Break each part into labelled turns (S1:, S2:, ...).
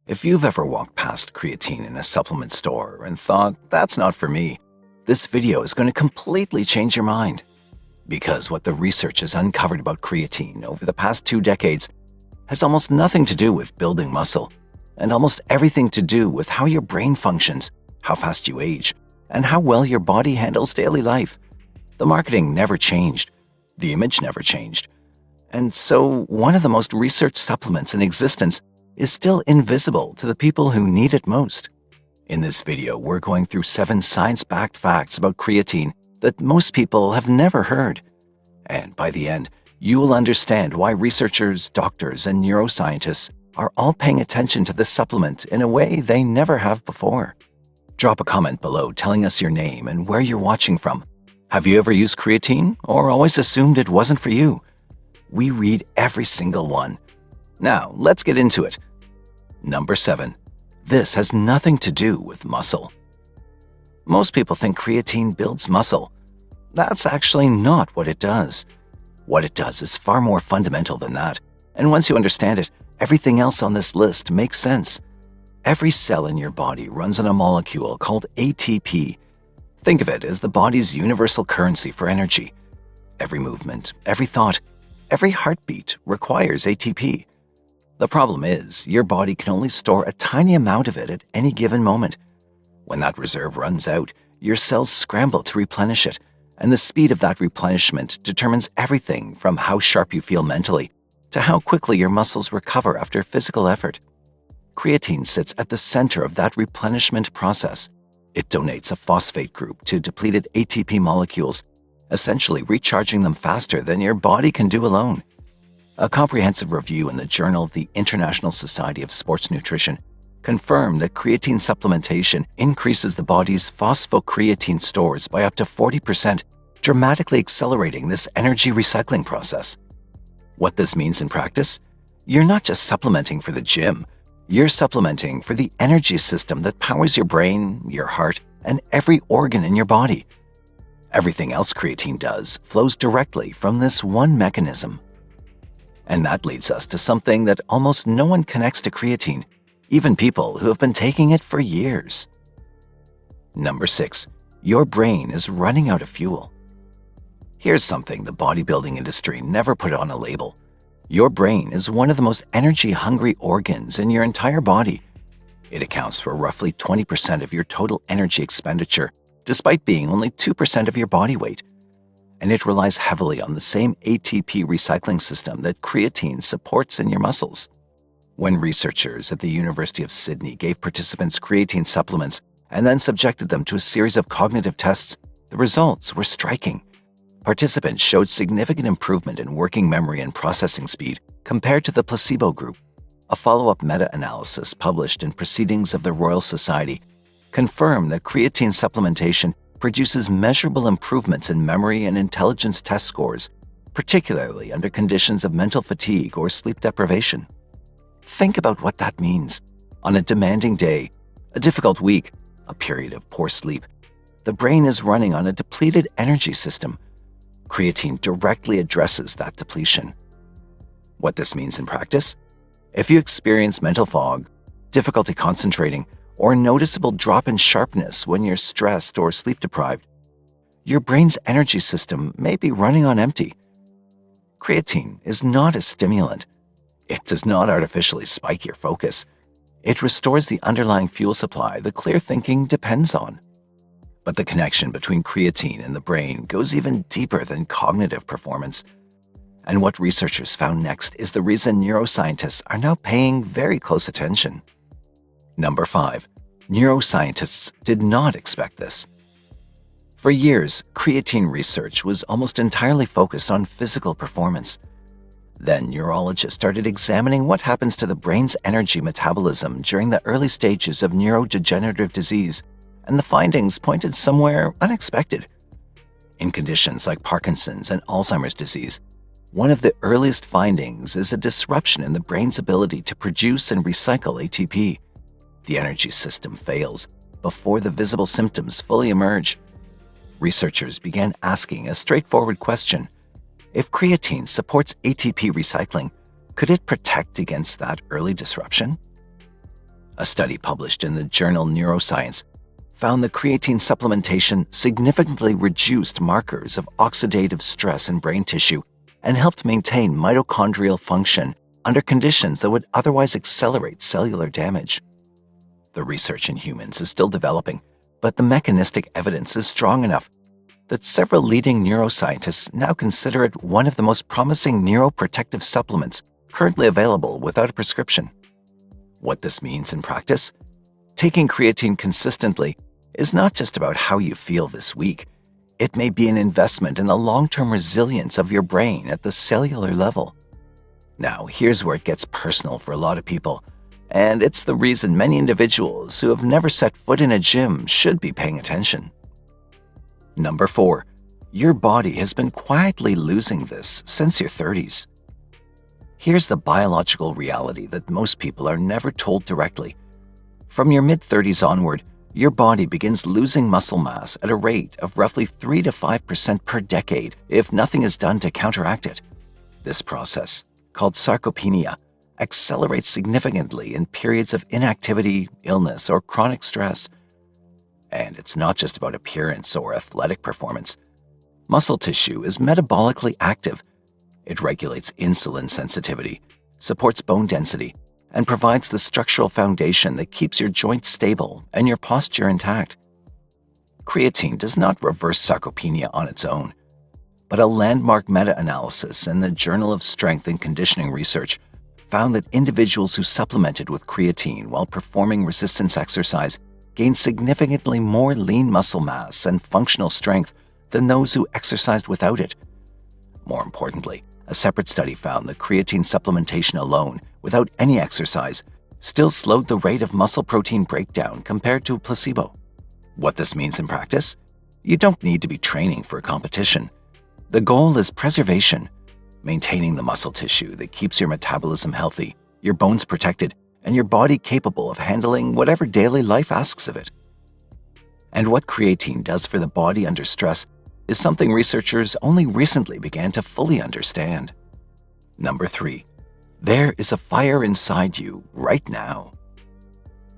S1: If you've ever walked past creatine in a supplement store and thought, that's not for me, this video is going to completely change your mind. Because what the research has uncovered about creatine over the past 2 decades has almost nothing to do with building muscle, and almost everything to do with how your brain functions, how fast you age, and how well your body handles daily life. The marketing never changed. The image never changed. And so one of the most researched supplements in existence is still invisible to the people who need it most. In this video, we're going through 7 science-backed facts about creatine that most people have never heard. And by the end, you will understand why researchers, doctors, and neuroscientists are all paying attention to this supplement in a way they never have before. Drop a comment below telling us your name and where you're watching from. Have you ever used creatine or always assumed it wasn't for you? We read every single one. Now, let's get into it. Number 7. This has nothing to do with muscle. Most people think creatine builds muscle. That's actually not what it does. What it does is far more fundamental than that, and once you understand it, everything else on this list makes sense. Every cell in your body runs on a molecule called ATP. Think of it as the body's universal currency for energy. Every movement, every thought, every heartbeat requires ATP. The problem is, your body can only store a tiny amount of it at any given moment. When that reserve runs out, your cells scramble to replenish it, and the speed of that replenishment determines everything from how sharp you feel mentally to how quickly your muscles recover after physical effort. Creatine sits at the center of that replenishment process. It donates a phosphate group to depleted ATP molecules, essentially recharging them faster than your body can do alone. A comprehensive review in the Journal of the International Society of Sports Nutrition confirmed that creatine supplementation increases the body's phosphocreatine stores by up to 40%, dramatically accelerating this energy recycling process. What this means in practice? You're not just supplementing for the gym, you're supplementing for the energy system that powers your brain, your heart, and every organ in your body. Everything else creatine does flows directly from this one mechanism. And that leads us to something that almost no one connects to creatine, even people who have been taking it for years. Number 6. Your brain is running out of fuel. Here's something the bodybuilding industry never put on a label. Your brain is one of the most energy-hungry organs in your entire body. It accounts for roughly 20% of your total energy expenditure, despite being only 2% of your body weight. And it relies heavily on the same ATP recycling system that creatine supports in your muscles. When researchers at the University of Sydney gave participants creatine supplements and then subjected them to a series of cognitive tests, the results were striking. Participants showed significant improvement in working memory and processing speed compared to the placebo group. A follow-up meta-analysis published in Proceedings of the Royal Society confirmed that creatine supplementation produces measurable improvements in memory and intelligence test scores, particularly under conditions of mental fatigue or sleep deprivation. Think about what that means. On a demanding day, a difficult week, a period of poor sleep, the brain is running on a depleted energy system. Creatine directly addresses that depletion. What this means in practice? If you experience mental fog, difficulty concentrating, or a noticeable drop in sharpness when you're stressed or sleep-deprived, your brain's energy system may be running on empty. Creatine is not a stimulant. It does not artificially spike your focus. It restores the underlying fuel supply the clear thinking depends on. But the connection between creatine and the brain goes even deeper than cognitive performance. And what researchers found next is the reason neuroscientists are now paying very close attention. Number 5. Neuroscientists did not expect this. For years, creatine research was almost entirely focused on physical performance. Then neurologists started examining what happens to the brain's energy metabolism during the early stages of neurodegenerative disease, and the findings pointed somewhere unexpected. In conditions like Parkinson's and Alzheimer's disease, one of the earliest findings is a disruption in the brain's ability to produce and recycle ATP. The energy system fails before the visible symptoms fully emerge. Researchers began asking a straightforward question. If creatine supports ATP recycling, could it protect against that early disruption? A study published in the journal Neuroscience found that creatine supplementation significantly reduced markers of oxidative stress in brain tissue and helped maintain mitochondrial function under conditions that would otherwise accelerate cellular damage. The research in humans is still developing, but the mechanistic evidence is strong enough that several leading neuroscientists now consider it one of the most promising neuroprotective supplements currently available without a prescription. What this means in practice? Taking creatine consistently is not just about how you feel this week. It may be an investment in the long-term resilience of your brain at the cellular level. Now, here's where it gets personal for a lot of people, and it's the reason many individuals who have never set foot in a gym should be paying attention. Number 4. Your body has been quietly losing this since your 30s. Here's the biological reality that most people are never told directly. From your mid-30s onward, your body begins losing muscle mass at a rate of roughly 3 to 5% per decade if nothing is done to counteract it. This process, called sarcopenia, accelerates significantly in periods of inactivity, illness, or chronic stress. And it's not just about appearance or athletic performance. Muscle tissue is metabolically active. It regulates insulin sensitivity, supports bone density, and provides the structural foundation that keeps your joints stable and your posture intact. Creatine does not reverse sarcopenia on its own, but a landmark meta-analysis in the Journal of Strength and Conditioning Research found that individuals who supplemented with creatine while performing resistance exercise gained significantly more lean muscle mass and functional strength than those who exercised without it. More importantly, a separate study found that creatine supplementation alone, without any exercise, still slowed the rate of muscle protein breakdown compared to a placebo. What this means in practice? You don't need to be training for a competition. The goal is preservation, maintaining the muscle tissue that keeps your metabolism healthy, your bones protected, and your body capable of handling whatever daily life asks of it. And what creatine does for the body under stress is something researchers only recently began to fully understand. Number 3. There is a fire inside you right now.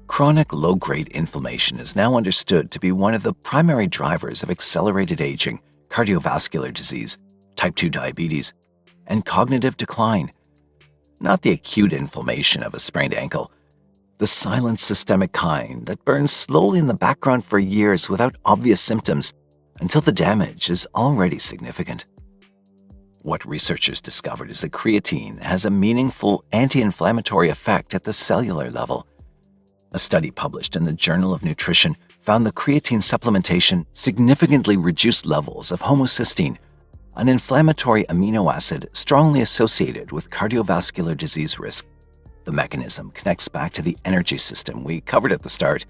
S1: Chronic low-grade inflammation is now understood to be one of the primary drivers of accelerated aging, cardiovascular disease, type 2 diabetes, and cognitive decline. Not the acute inflammation of a sprained ankle, the silent systemic kind that burns slowly in the background for years without obvious symptoms until the damage is already significant. What researchers discovered is that creatine has a meaningful anti-inflammatory effect at the cellular level. A study published in the Journal of Nutrition found that creatine supplementation significantly reduced levels of homocysteine, an inflammatory amino acid strongly associated with cardiovascular disease risk. The mechanism connects back to the energy system we covered at the start.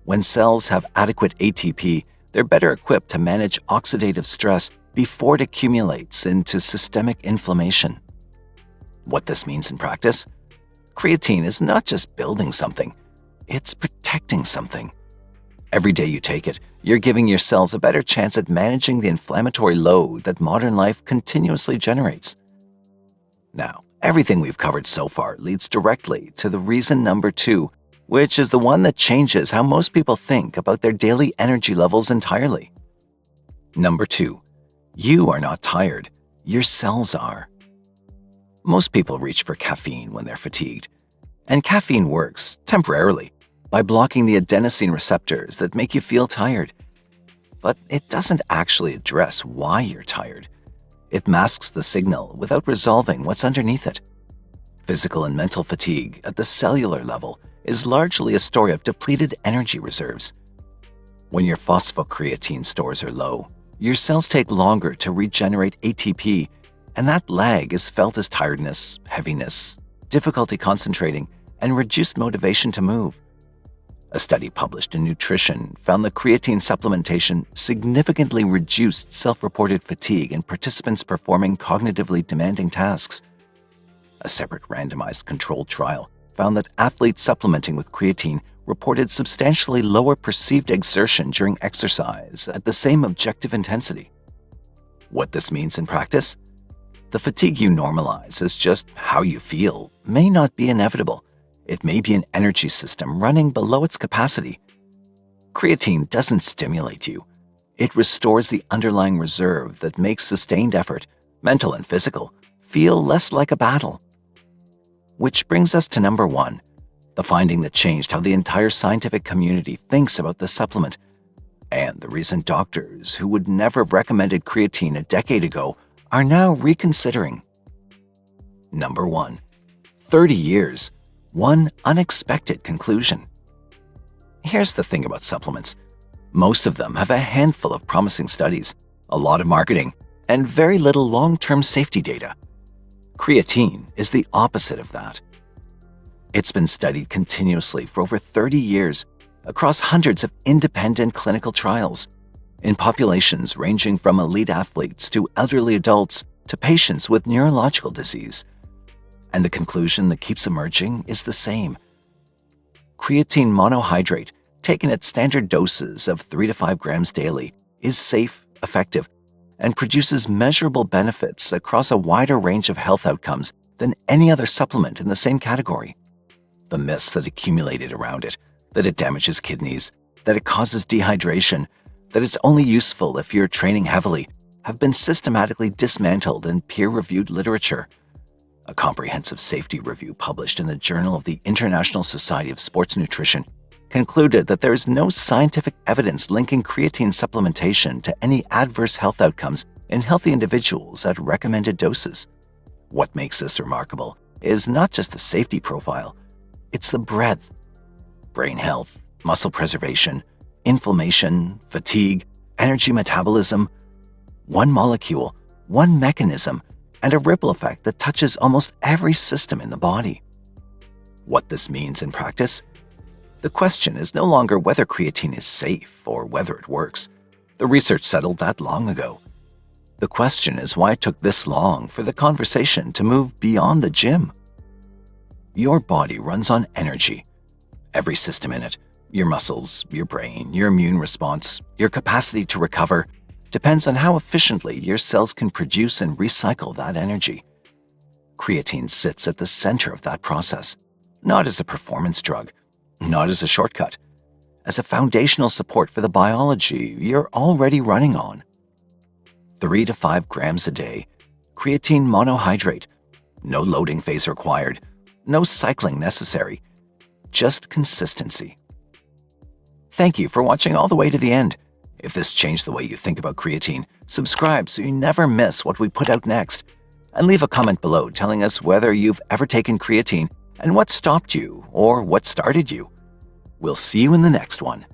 S1: When cells have adequate ATP, they're better equipped to manage oxidative stress before it accumulates into systemic inflammation. What this means in practice? Creatine is not just building something, it's protecting something. Every day you take it, you're giving your cells a better chance at managing the inflammatory load that modern life continuously generates. Now, everything we've covered so far leads directly to the reason number 2, which is the one that changes how most people think about their daily energy levels entirely. Number 2, you are not tired, your cells are. Most people reach for caffeine when they're fatigued, and caffeine works, temporarily, by blocking the adenosine receptors that make you feel tired. But it doesn't actually address why you're tired. It masks the signal without resolving what's underneath it. Physical and mental fatigue at the cellular level is largely a story of depleted energy reserves. When your phosphocreatine stores are low, your cells take longer to regenerate ATP, and that lag is felt as tiredness, heaviness, difficulty concentrating, and reduced motivation to move. A study published in Nutrition found that creatine supplementation significantly reduced self-reported fatigue in participants performing cognitively demanding tasks. A separate randomized controlled trial found that athletes supplementing with creatine reported substantially lower perceived exertion during exercise at the same objective intensity. What this means in practice? The fatigue you normalize as just how you feel may not be inevitable. It may be an energy system running below its capacity. Creatine doesn't stimulate you. It restores the underlying reserve that makes sustained effort, mental and physical, feel less like a battle. Which brings us to number 1, the finding that changed how the entire scientific community thinks about the supplement, and the reason doctors who would never have recommended creatine a decade ago are now reconsidering. Number 1. 30 years, one unexpected conclusion. Here's the thing about supplements. Most of them have a handful of promising studies, a lot of marketing, and very little long-term safety data. Creatine is the opposite of that. It's been studied continuously for over 30 years across hundreds of independent clinical trials in populations ranging from elite athletes to elderly adults to patients with neurological disease. And the conclusion that keeps emerging is the same. Creatine monohydrate, taken at standard doses of 3 to 5 grams daily, is safe, effective, and produces measurable benefits across a wider range of health outcomes than any other supplement in the same category. The myths that accumulated around it, that it damages kidneys, that it causes dehydration, that it's only useful if you're training heavily, have been systematically dismantled in peer-reviewed literature. A comprehensive safety review published in the Journal of the International Society of Sports Nutrition concluded that there is no scientific evidence linking creatine supplementation to any adverse health outcomes in healthy individuals at recommended doses. What makes this remarkable is not just the safety profile, it's the breadth. Brain health, muscle preservation, inflammation, fatigue, energy metabolism. One molecule, one mechanism, and a ripple effect that touches almost every system in the body. What this means in practice? The question is no longer whether creatine is safe or whether it works. The research settled that long ago. The question is why it took this long for the conversation to move beyond the gym. Your body runs on energy. Every system in it, your muscles, your brain, your immune response, your capacity to recover, depends on how efficiently your cells can produce and recycle that energy. Creatine sits at the center of that process, not as a performance drug, not as a shortcut, as a foundational support for the biology you're already running on. 3 to 5 grams a day, creatine monohydrate, no loading phase required, no cycling necessary, just consistency. Thank you for watching all the way to the end. If this changed the way you think about creatine, subscribe so you never miss what we put out next. And leave a comment below telling us whether you've ever taken creatine and what stopped you or what started you. We'll see you in the next one.